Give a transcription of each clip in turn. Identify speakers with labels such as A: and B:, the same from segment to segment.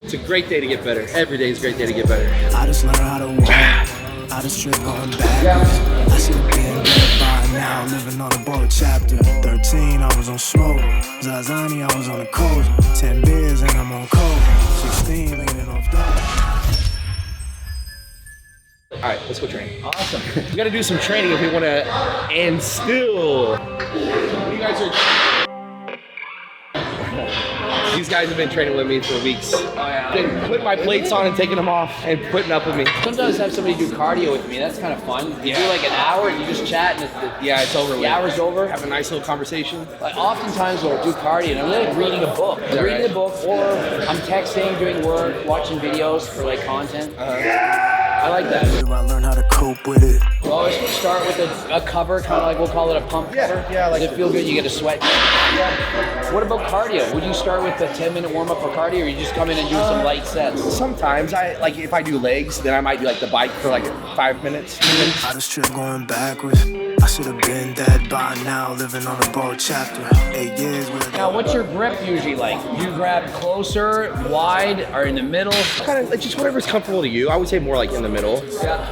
A: It's a great day to get better. Every day is a great day to get better.
B: I just learned how to walk. I just trip going backwards. I should have been dead by now, living on a board chapter. 13, I was on smoke. Zazani, I was on the coast. 10 beers and I'm on coke. 16, leaning off dope.
A: All right, let's go train.
C: Awesome.
A: We got to do some training if we want to, and still. You guys are. These guys have been training with me for weeks.
C: Oh, yeah.
A: Been putting my plates on and taking them off and putting up with me.
C: Sometimes have somebody do cardio with me. That's kind of fun. You do like an hour and you just chat and
A: It's over.
C: the hour's over.
A: Have a nice little conversation.
C: Like oftentimes we'll do cardio and I'm like reading a book. I'm reading a book or I'm texting, doing work, watching videos for like content. I like that.
B: I learned how to cope with it.
C: We always start with a cover, kind of like we'll call it a pump cover.
A: Yeah, I like
C: Does it feel good? You get a sweat. Yeah. What about cardio? Would you start with a 10-minute warm-up for cardio or you just come in and do some light sets?
A: Sometimes if I do legs, then I might do like the bike for like 5 minutes.
B: I just trip going backwards. I should have been dead by now, living on a board chapter. 8 years with a
C: Now, what's your grip usually like? Do you grab closer, wide, or in the middle?
A: Kind of like just whatever's comfortable to you. I would say more like in the middle.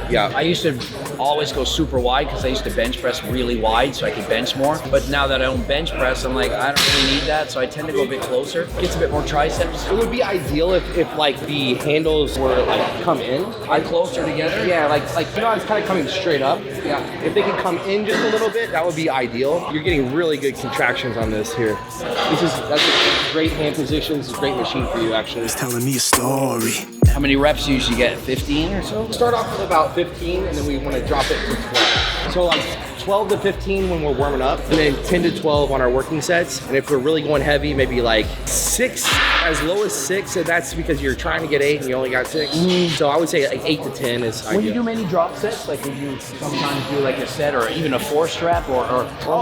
A: Yeah.
C: I used to always go super wide because I used to bench press really wide so I could bench more. But now that I don't bench press, I'm like, I don't really need that. So I tend to go a bit closer. Gets a bit more triceps.
A: It would be ideal if like the handles were like come in.
C: Are closer together?
A: Yeah, like it's kind of coming straight up.
C: Yeah.
A: If they could come in just a little bit, that would be ideal. You're getting really good contractions on this here. That's a great hand position. It's a great machine for you actually.
B: It's telling me a story.
C: How many reps do you usually get? 15 or so?
A: Start off with about 15 and then we want to drop it to 12. So like 12 to 15 when we're warming up and then 10 to 12 on our working sets. And if we're really going heavy, maybe like 6, as low as 6, and that's because you're trying to get 8 and you only got 6. So I would say like 8 to 10 is ideal.
C: When you do many drop sets, like would you sometimes do like a set or even a 4-strap or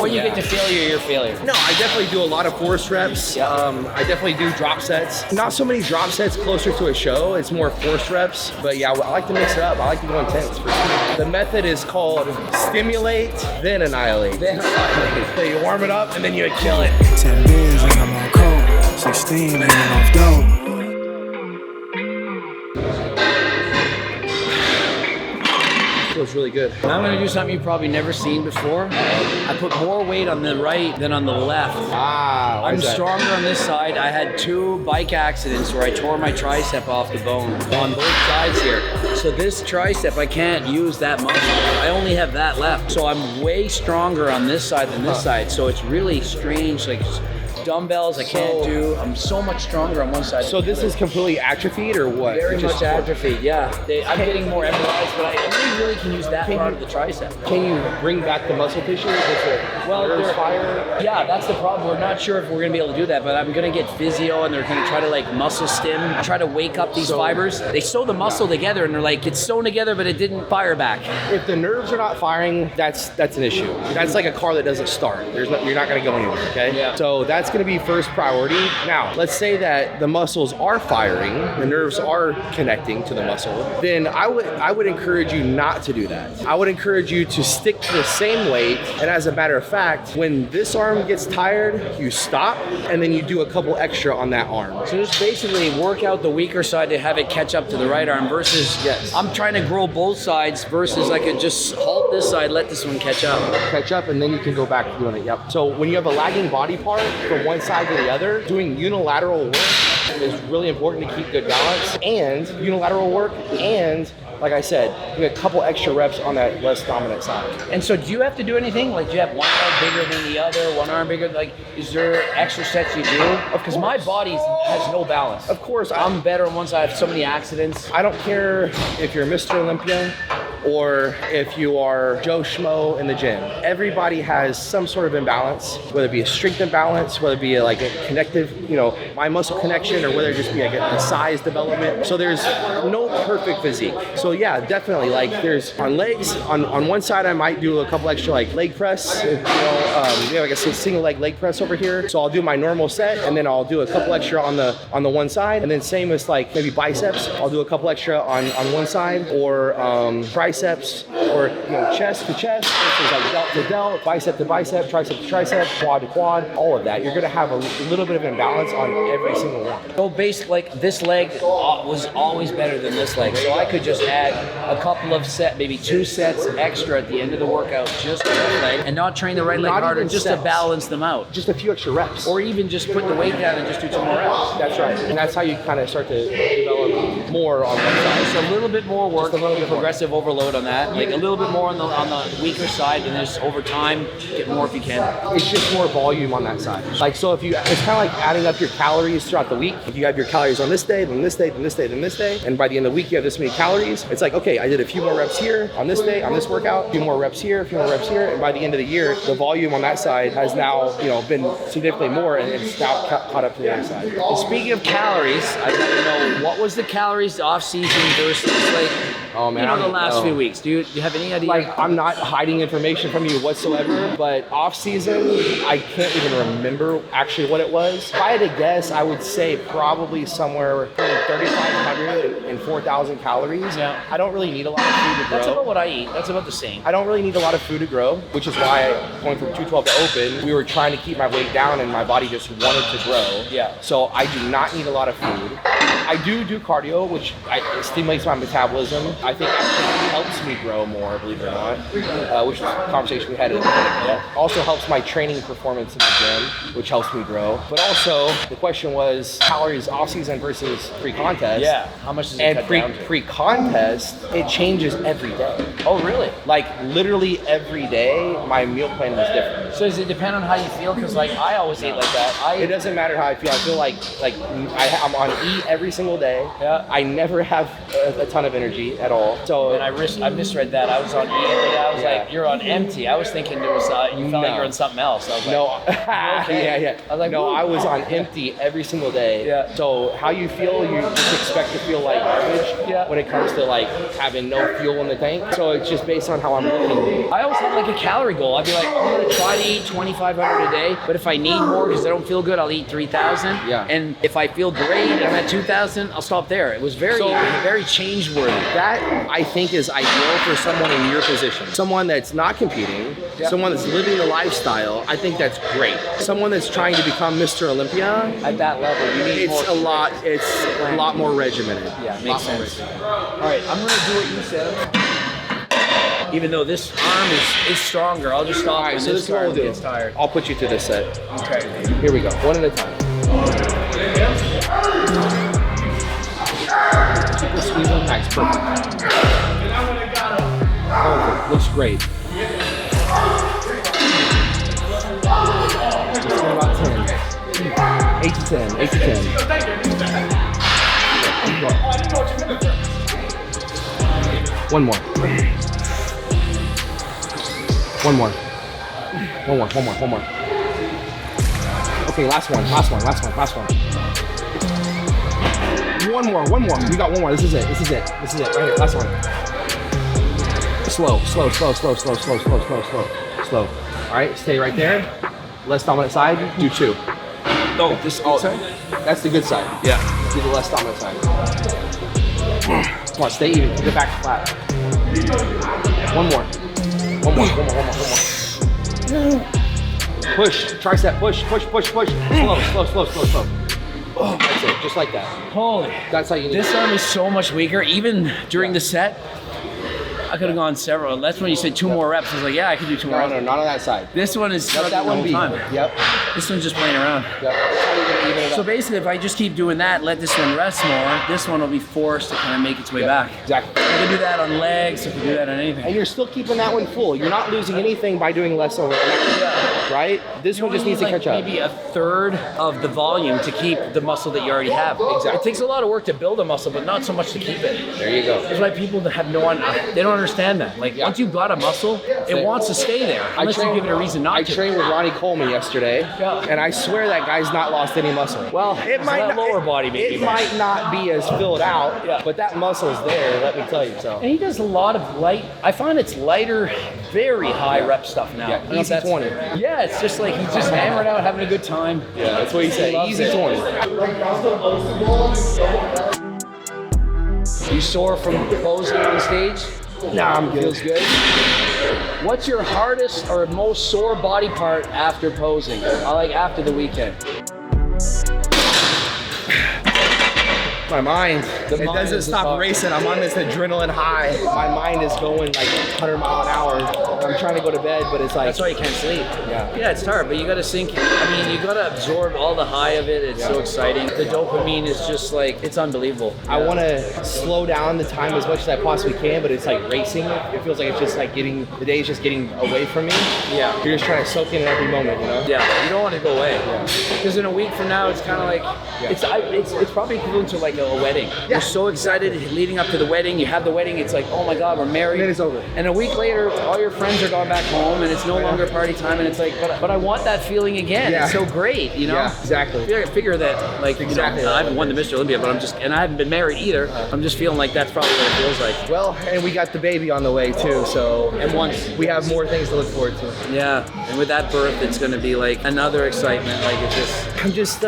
C: when you get to failure, you're failure?
A: No, I definitely do a lot of force reps.
C: Yeah.
A: I definitely do drop sets. Not so many drop sets closer to a show. It's more force reps. But yeah, I like to mix it up. I like to go intense for sure. The method is called stimulate, then annihilate. So you warm it up and then you kill it.
B: 10 beers and I'm on coke. 16, leaning off dope.
A: Feels really good.
C: Now I'm gonna do something you've probably never seen before. I put more weight on the right than on the left.
A: Why
C: I'm
A: is that?
C: stronger on this side. I had 2 bike accidents where I tore my tricep off the bone on both sides here. So this tricep, I can't use that muscle. I only have that left. So I'm way stronger on this side than this side. So it's really strange, like dumbbells I can't do. I'm so much stronger on one side.
A: So this is completely atrophied or what?
C: very
A: Just
C: much atrophied, yeah. I'm getting more MRIs, but I only really can use that part of the tricep.
A: Can you bring back the muscle tissue? Nerves fire?
C: Yeah, that's the problem. We're not sure if we're gonna be able to do that, but I'm gonna get physio and they're gonna try to like muscle stim, try to wake up these fibers. They sew the muscle together and they're like, it's sewn together, but it didn't fire back.
A: If the nerves are not firing, that's an issue. That's like a car that doesn't start. You're not gonna go anywhere, okay?
C: Yeah.
A: So that's gonna be first priority. Now, let's say that the muscles are firing, the nerves are connecting to the muscle, then I would encourage you not to do that. I would encourage you to stick to the same weight, and as a matter of fact, when this arm gets tired, you stop, and then you do a couple extra on that arm.
C: So just basically work out the weaker side to have it catch up to the right arm versus I'm trying to grow both sides versus I could just halt this side, let this one catch up.
A: And then you can go back to doing it. Yep. So when you have a lagging body part from one side to the other, doing unilateral work is really important to keep good balance, and unilateral work, and like I said, do a couple extra reps on that less dominant side.
C: And so do you have to do anything? Like do you have one arm bigger than the other, one arm bigger? Like is there extra sets you do? Because my body has no balance.
A: Of course.
C: I'm better on one side. I have so many accidents.
A: I don't care if you're Mr. Olympia or if you are Joe Schmo in the gym. Everybody has some sort of imbalance, whether it be a strength imbalance, whether it be like a connective, my muscle connection, or whether it just be like a size development. So there's no perfect physique. So So yeah, definitely. Like there's on legs, on one side I might do a couple extra like leg press. We have like a single leg press over here. So I'll do my normal set, and then I'll do a couple extra on the one side, and then same as like maybe biceps. I'll do a couple extra on one side, or triceps, or chest to chest. This is like delt to delt, bicep to bicep, tricep to tricep, quad to quad. All of that. You're gonna have a little bit of imbalance on every single one.
C: So basically, like this leg was always better than this leg, so I could just add a couple of maybe 2 sets extra at the end of the workout just for that leg, and not train the right leg harder, just to balance them out.
A: Just a few extra reps.
C: Or even just put the weight down and just do 2 more reps.
A: That's right. And that's how you kind of start to develop more on one side.
C: So a little bit more work, a little bit of progressive overload on that, like a little bit more on the weaker side, and just over time, get more if you can.
A: It's just more volume on that side. Like, so if it's kind of like adding up your calories throughout the week. If you have your calories on this day, then this day, then this day, then this day, and by the end of the week you have this many calories, it's like, okay, I did a few more reps here on this day, on this workout, a few more reps here, a few more reps here, and by the end of the year, the volume on that side has now, been significantly more, and it's now caught up to the other side.
C: And speaking of calories, I'd like to know, what was the calories off season versus like,
A: oh man,
C: the last few weeks? Do you have any idea?
A: Like, I'm not hiding information from you whatsoever, but off season, I can't even remember actually what it was. If I had to guess, I would say probably somewhere between 3,500 and 4,000 calories.
C: Yeah.
A: I don't really need a lot of food to grow.
C: That's about what I eat. That's about the same.
A: I don't really need a lot of food to grow, which is why going from 212 to open, we were trying to keep my weight down and my body just wanted to grow.
C: Yeah.
A: So I do not need a lot of food. I do cardio, which stimulates my metabolism. I think actually helps me grow more, believe it or not, which was a conversation we had in the clinic. Also helps my training performance in the gym, which helps me grow. But also, the question was calories off-season versus pre-contest.
C: Yeah, how much does it cut down to?
A: Pre-contest, it changes every day.
C: Oh, really?
A: Like, literally every day, my meal plan was different.
C: So does it depend on how you feel? Because like, I always eat like that.
A: It doesn't matter how I feel. I feel like I'm on E every single day.
C: Yeah.
A: I never have a ton of energy at all. So
C: and I misread that. I was on E every day. I was like, you're on empty. I was thinking it was you felt like you're on something else. I was like,
A: no.
C: okay.
A: Yeah.
C: I was like,
A: no, I was on empty every single day.
C: Yeah.
A: So how you feel, you just expect to feel like garbage when it comes to like having no fuel in the tank. So it's just based on how I'm looking.
C: I always have like a calorie goal. I'd be like, I'm gonna try to eat 2,500 a day, but if I need more because I don't feel good, I'll eat 3,000.
A: Yeah.
C: And if I feel great and I'm at 2,000, I'll stop there. It was very change worthy.
A: That I think is ideal for someone in your position. Someone that's not competing, someone that's living the lifestyle. I think that's great. Someone that's trying to become Mr. Olympia
C: At that level, you need
A: it's
C: more.
A: It's a lot more regimented.
C: Yeah, makes sense. All right, I'm gonna do what you said. Even though this arm is stronger, I'll just stop.
A: All right,
C: when
A: so this is what
C: arm
A: we'll do.
C: gets tired.
A: I'll put you through this set.
C: Okay.
A: Here we go, one at a time. Keep the squeeze on max, perfect. Perfect, looks great. Just go about 10. 8 to 10, 8 to 10. One more. Okay, last one. One more. You got one more. This is it. Right here, last one. Slow. All right, stay right there. Less dominant side, do 2.
C: Oh, this side?
A: That's the good side.
C: Yeah.
A: Do the less dominant side. Come on, stay even. Get back flat. One more. Push. Tricep. Push. Slow. Oh, that's it. Just like that.
C: Holy.
A: That's how you need
C: This arm is so much weaker. Even during the set, I could have gone several. That's when you said 2 more reps. I was like, yeah, I could do 2 more reps.
A: No, not on that side.
C: This one is
A: Let that one be.
C: time.
A: Yep.
C: This one's just playing around.
A: Yep. That's how you're gonna even it
C: So
A: up.
C: basically, if I just keep doing that, let this one rest more, this one will be forced to kind of make its way back.
A: Exactly.
C: I can do that on legs, I can do that on anything.
A: And you're still keeping that one full. You're not losing anything by doing less over.
C: Yeah.
A: right? This one just needs to
C: like
A: catch up.
C: Maybe a third of the volume to keep the muscle that you already have.
A: Exactly.
C: It takes a lot of work to build a muscle, but not so much to keep it.
A: There you go.
C: That's why people have they don't understand that. Like once you've got a muscle, it wants to stay there unless you give it a reason not to.
A: I trained with Ronnie Coleman yesterday, and I swear that guy's not lost any muscle.
C: Well,
A: it might
C: that
A: not,
C: lower body maybe.
A: It might not be as filled out, but that muscle's there. Let me tell you. So.
C: And he does a lot of light. I find it's lighter, very high rep stuff now.
A: Yeah, easy 20.
C: Yeah, it's just like he's just hammered out, having a good time.
A: Yeah, that's what he said. Easy 20.
C: You sore from posing on stage?
A: Nah, I'm good.
C: Feels good. What's your hardest or most sore body part after posing? Like after the weekend?
A: My mind. It
C: mind
A: doesn't
C: is
A: stop racing. I'm on this adrenaline high. My mind is going like 100 mile an hour. I'm trying to go to bed, but it's like...
C: That's why you can't sleep.
A: Yeah.
C: Yeah, it's hard, but you gotta sink. I mean, you gotta absorb all the high of it. It's so exciting. The dopamine is just like, it's unbelievable.
A: I want to slow down the time as much as I possibly can, but it's like racing. It feels like it's just like the day is just getting away from me.
C: Yeah.
A: You're just trying to soak in every moment, you know?
C: Yeah, you don't want to go away. Because in a week from now, it's kind of like, it's probably equivalent to like a wedding. You're so excited leading up to the wedding. You have the wedding. It's like, oh my God, we're married.
A: And then it's over.
C: And a week later, all your friends are gone back home, and it's no longer party time. And it's like, but I want that feeling again.
A: Yeah.
C: It's so great, you know.
A: Yeah, exactly.
C: Figure that, like,
A: Exactly.
C: I haven't won the Mr. Olympia, but and I haven't been married either. I'm just feeling like that's probably what it feels like.
A: Well, and we got the baby on the way too, so
C: And once
A: we have more things to look forward to.
C: Yeah, and with that birth, it's going to be like another excitement. Like it's just.
A: I'm just,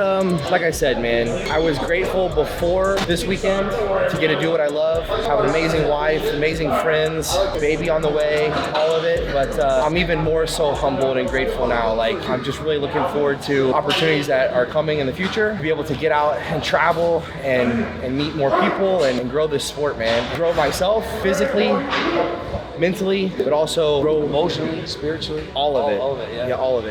A: like I said, man, I was grateful before this weekend to get to do what I love, have an amazing wife, amazing friends, baby on the way, all of it. But I'm even more so humbled and grateful now. Like, I'm just really looking forward to opportunities that are coming in the future, to be able to get out and travel and meet more people and grow this sport, man. Grow myself physically, mentally, but also grow
C: Emotionally, spiritually,
A: all of it.
C: All of it, yeah.
A: Yeah, all of it.